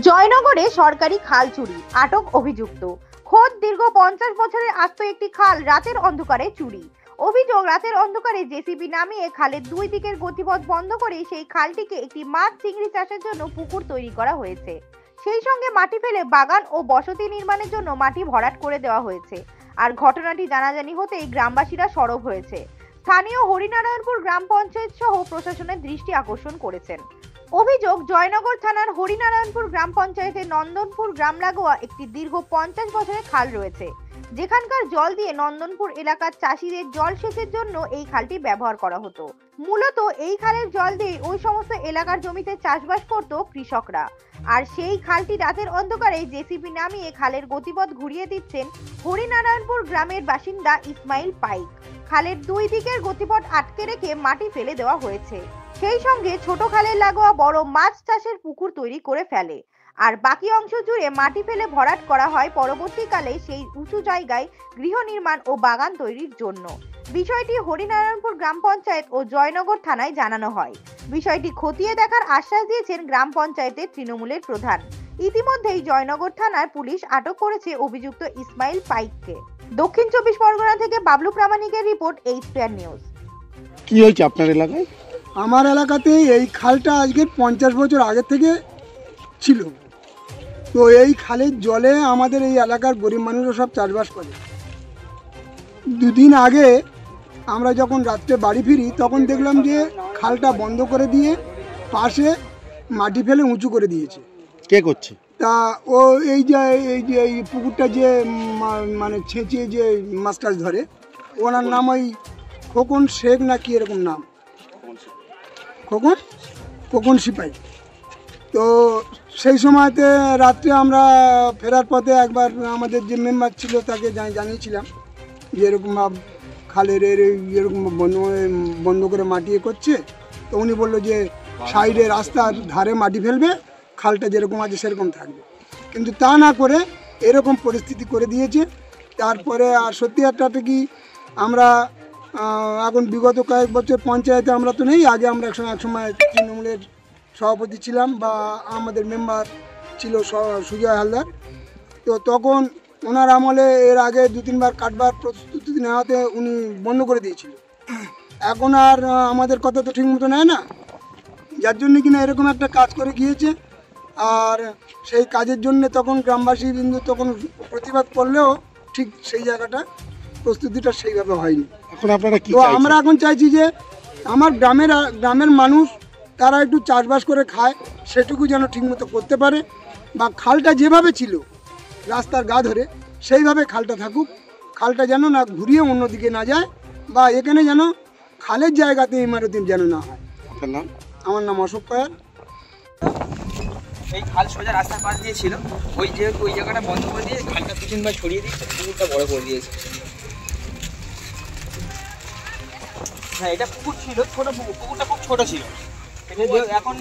জয়নগরে সরকারি খাল চুরি, আটক অভিযুক্ত। খোদ দীর্ঘ 50 বছরের আস্ত একটি খাল রাতের অন্ধকারে চুরি। অভিযোগ, রাতের অন্ধকারে জেসিবি নামিয়ে খালের দুই দিকের গতিপথ বন্ধ করে সেই খালটিকে একটি মাছ চিংড়ি চাষের জন্য পুকুর তৈরি করা হয়েছে। সেই সঙ্গে মাটি ফেলে বাগান ও বসতি নির্মাণের জন্য মাটি ভরাট করে দেওয়া হয়েছে। আর ঘটনাটি জানাজানি হতেই গ্রামবাসীরা সরব হয়েছে। স্থানীয় হরিনারায়ণপুর গ্রাম পঞ্চায়েত সহ প্রশাসনের দৃষ্টি আকর্ষণ করেছেন। অভিযোগ, জয়নগর থানার হরিনারায়ণপুর গ্রাম পঞ্চায়েতের নন্দনপুর গ্রাম লাগোয়া একটি দীর্ঘ 50 বছরের খাল রয়েছে, যেখানকার জল দিয়ে নন্দনপুর এলাকার চাষিদের জল সেচের জন্য এই খালটি ব্যবহার করা হতো। মূলত এই খালের জল দিয়ে ওই সমস্ত এলাকার জমিতে চাষবাস করত কৃষকরা। আর সেই খালটি রাতের অন্ধকারে জেসিবি নামিয়ে খালের গতিপথ ঘুরিয়ে দিচ্ছেন হরিনারায়ণপুর গ্রামের বাসিন্দা ইসমাইল পাইক। খালের দুই দিকের গতিপথ আটকে রেখে মাটি ফেলে দেওয়া হয়েছে। সেই সঙ্গে ছোট খালের লাগোয়া বড় মাছ চাষের পুকুর তৈরি করে ফেলে। আর বাকি অংশ জুড়ে মাটি ফেলে ভরাট করা হয় পরবর্তীকালে সেই উঁচু জায়গায় গৃহ নির্মাণ ও বাগান তৈরির জন্য। বিষয়টি হরিনারায়ণপুর গ্রাম পঞ্চায়েত ও জয়নগর থানায় জানানো হয়। বিষয়টি খতিয়ে দেখার আশ্বাস দিয়েছেন গ্রাম পঞ্চায়েতের তৃণমূলের প্রধান। ইতিমধ্যেই জয়নগর থানার পুলিশ আটক করেছে অভিযুক্ত ইসমাইল পাইককে। দক্ষিণ 24 পরগনা থেকে বাবলু প্রামাণিকের রিপোর্ট, এইচপিআর নিউজ। কি হয়েছে আপনার এলাকায়? আমার এলাকাতে এই খালটা আজকে 50 বছর আগে থেকে ছিল। তো এই খালের জলে আমাদের এই এলাকার গরিব মানুষরা সব চাষবাস করে। দুদিন আগে আমরা যখন রাত্রে বাড়ি ফিরি তখন দেখলাম যে খালটা বন্ধ করে দিয়ে পাশে মাটি ফেলে উঁচু করে দিয়েছে। কে করছে? তা ও এই যে এই পুকুরটা যে মানে ছেঁচিয়ে যে মাছ টাছ ধরে, ওনার নাম ওই খোকন শেখ না কি এরকম নাম, খোকন সিপাই। তো সেই সময়তে রাত্রে আমরা ফেরার পথে একবার আমাদের যে মেম্বার ছিল তাকে জানিয়েছিলাম যে এরকম খালের এরকম বন্ধ করে মাটি করছে। তো উনি বললো যে সাইডে রাস্তার ধারে মাটি ফেলবে, খালটা যেরকম আছে সেরকম থাকবে। কিন্তু তা না করে এরকম পরিস্থিতি করে দিয়েছে। তারপরে আর সত্যি একটা কি আমরা এখন বিগত কয়েক বছর পঞ্চায়েতে আমরা তো নেই, আগে আমরা এক সময় তৃণমূলের সভাপতি ছিলাম বা আমাদের মেম্বার ছিল সুজয় হালদার। তো তখন ওনার আমলে এর আগে 2-3 বার কাটবার প্রস্তুতি নেওয়াতে উনি বন্ধ করে দিয়েছিল। এখন আর আমাদের কথা তো ঠিক মতো নেয় না, যার জন্য কিনা এরকম একটা কাজ করে গিয়েছে। আর সেই কাজের জন্য তখন গ্রামবাসী বিন্দু তখন প্রতিবাদ করলেও ঠিক সেই জায়গাটা প্রস্তুতিটা সেইভাবে হয়নি। এখন আপনারা কি? তো আমরা এখন চাইছি যে আমার গ্রামের মানুষ তারা একটু চাষবাস করে খায়, সেটুকু যেন ঠিকমতো করতে পারে, বা খালটা যেভাবে ছিল রাস্তার গা ধরে সেইভাবে খালটা থাকুক। খালটা যেন না ঘুরিয়ে অন্যদিকে না যায়, বা এখানে যেন খালের জায়গাতে ইমারতি যেন না হয়। আপনার নাম? আমার নাম অশোক পায়ার। এই খাল সোজা রাস্তার পাশ দিয়ে ছিল, ওই যেহেতু ওই জায়গাটা বন্ধ করে দিয়ে খালটা পিছন বা ছড়িয়ে দিয়েছে, পুকুরটা বড় করে দিয়েছে। হ্যাঁ, এটা পুকুর ছিল, ছোট পুকুরটা খুব ছোট ছিল। এটা এখন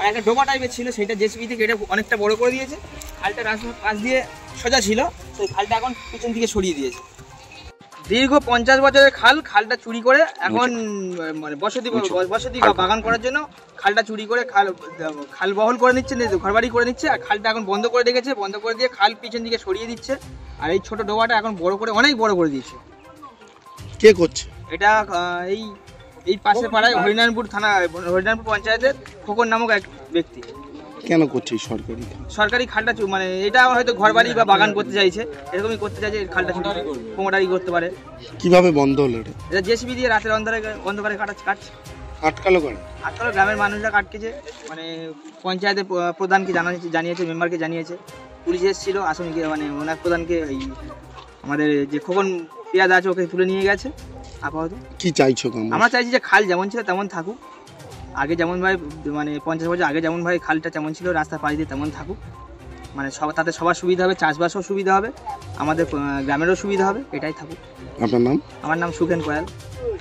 একটা ডোবা টাইপের ছিল, সেটা জেসিবি থেকে এটা অনেকটা বড় করে দিয়েছে। খালটা রাস্তার পাশ দিয়ে সোজা ছিল, সেই খালটা এখন পিছন দিকে সরিয়ে দিয়েছে। দীর্ঘ 50 বছরের খালটা চুরি করে এখন মানে বসতি বা বাগান করার জন্য খালটা চুরি করে খাল বহল করে নিচ্ছে, ঘরবাড়ি করে নিচ্ছে। আর খালটা এখন বন্ধ করে রেখেছে, বন্ধ করে দিয়ে খাল পিছন দিকে সরিয়ে দিচ্ছে। আর এই ছোট ডোবাটা এখন বড় করে অনেক বড় করে দিয়েছে। কে করছে এটা? এই পাশের পাড়ায় হরিনারায়ণপুর থানা, হরিনারায়ণপুর পঞ্চায়েতের খোকন নামক এক ব্যক্তি। কেন করছে? সরকারি খালটা মানে এটা হয়তো ঘরবাড়ি বা বাগান করতে চাইছে, এরকমই করতে চাইছে। খালটা কোমোটারি করতে পারে। কিভাবে বন্ধ হলো এটা? এটা জেসিবি দিয়ে রাতের অন্ধকারে কাটছে। আটকালো করে? আটকালো গ্রামের মানুষরা কাটকেছে, মানে পঞ্চায়েতের প্রধানকে জানিয়েছে, মেম্বারকে জানিয়েছে, পুলিশ এসেছিল, আসামিকে মানে ওনার প্রধানকে এই আমাদের যে খোকন পেঁয়াজ আছে ওকে তুলে নিয়ে গেছে। আপাতত কি চাইছো? আমরা চাইছি যে খাল যেমন ছিল তেমন থাকুক, আগে যেমন ভাই মানে 50 বছর আগে যেমন ভাই খালটা যেমন ছিল রাস্তার পাশ দিয়ে তেমন থাকুক। মানে তাতে সবার সুবিধা হবে, চাষবাসও সুবিধা হবে, আমাদের গ্রামেরও সুবিধা হবে, এটাই থাকুক। আপনার নাম? আমার নাম সুখেন কোয়াল।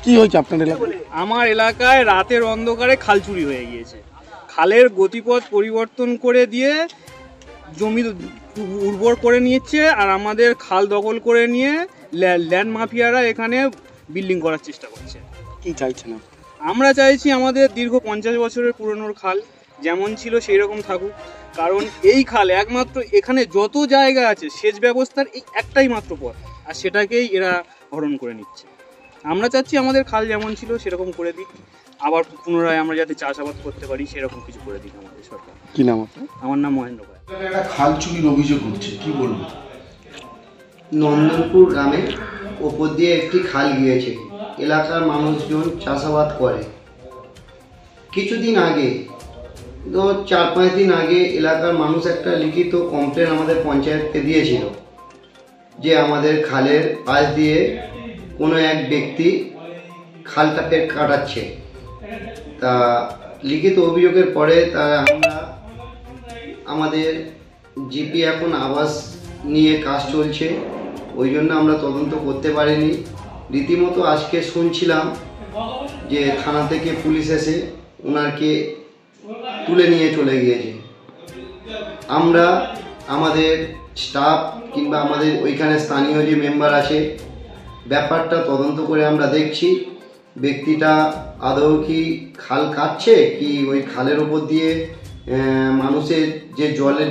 কি হয়েছে আপনার এলাকায়? আমার এলাকায় রাতের অন্ধকারে খাল চুরি হয়ে গিয়েছে। খালের গতিপথ পরিবর্তন করে দিয়ে জমি উর্বর করে নিচ্ছে, আর আমাদের খাল দখল করে নিয়ে ল্যান্ড মাফিয়ারা এখানে বিল্ডিং করার চেষ্টা করছে। কি চাইছেন? আমরা চাইছি আমাদের দীর্ঘ 50 বছরের পুরনো খাল যেমন ছিল সেই রকম থাকুক। কারণ এই খাল একমাত্র এখানে যত জায়গা আছে সেচ ব্যবস্থার এই একটাই মাত্র পথ, আর সেটাকেই এরা হরণ করে নিচ্ছে। আমরা চাচ্ছি আমাদের খাল যেমন ছিল সেরকম করে দিক, আবার পুনরায় আমরা যাতে চাষাবাদ করতে পারি সেরকম কিছু করে দিক আমাদের সরকার। কি নাম আপনার? আমার নাম মহেন্দ্র পাল। একটা খাল চুরির অভিযোগ হচ্ছে, কি বলবো? নন্দনপুর গ্রামে ওপর দিয়ে একটি খাল গিয়েছে, এলাকার মানুষজন চাষাবাদ করে। কিছুদিন আগে, 4-5 দিন আগে এলাকার মানুষ একটা লিখিত কমপ্লেন আমাদের পঞ্চায়েতকে দিয়েছিল যে আমাদের খালের পাশ দিয়ে কোনো এক ব্যক্তি খালটাকে কাটাচ্ছে। তা লিখিত অভিযোগের পরে আমরা আমাদের জিপি এখন আবাস নিয়ে কাজ চলছে, ওই জন্য আমরা তদন্ত করতে পারিনি। রীতিমতো আজকে শুনছিলাম যে থানা থেকে পুলিশ এসে ওনাকে তুলে নিয়ে চলে গিয়েছে। আমরা আমাদের স্টাফ কিংবা আমাদের ওইখানে স্থানীয় যে মেম্বার আছে ব্যাপারটা তদন্ত করে আমরা দেখছি ব্যক্তিটা আদৌ কি খাল কাটছে কি ওই খালের ওপর দিয়ে মানুষের যে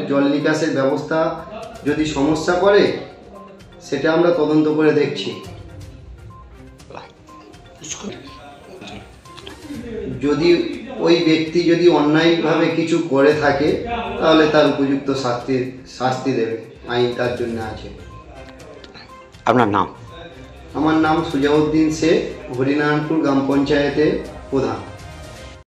জল নিকাশের ব্যবস্থা যদি সমস্যা করে সেটা আমরা তদন্ত করে দেখছি। যদি ওই ব্যক্তি যদি অন্যায়ভাবে কিছু করে থাকে তাহলে তার উপযুক্ত শাস্তি দেবে, আইন তার জন্য আছে। আপনার নাম? আমার নাম সুজাউদ্দিন শেখ, হরিনারায়ণপুর গ্রাম পঞ্চায়েতের প্রধান।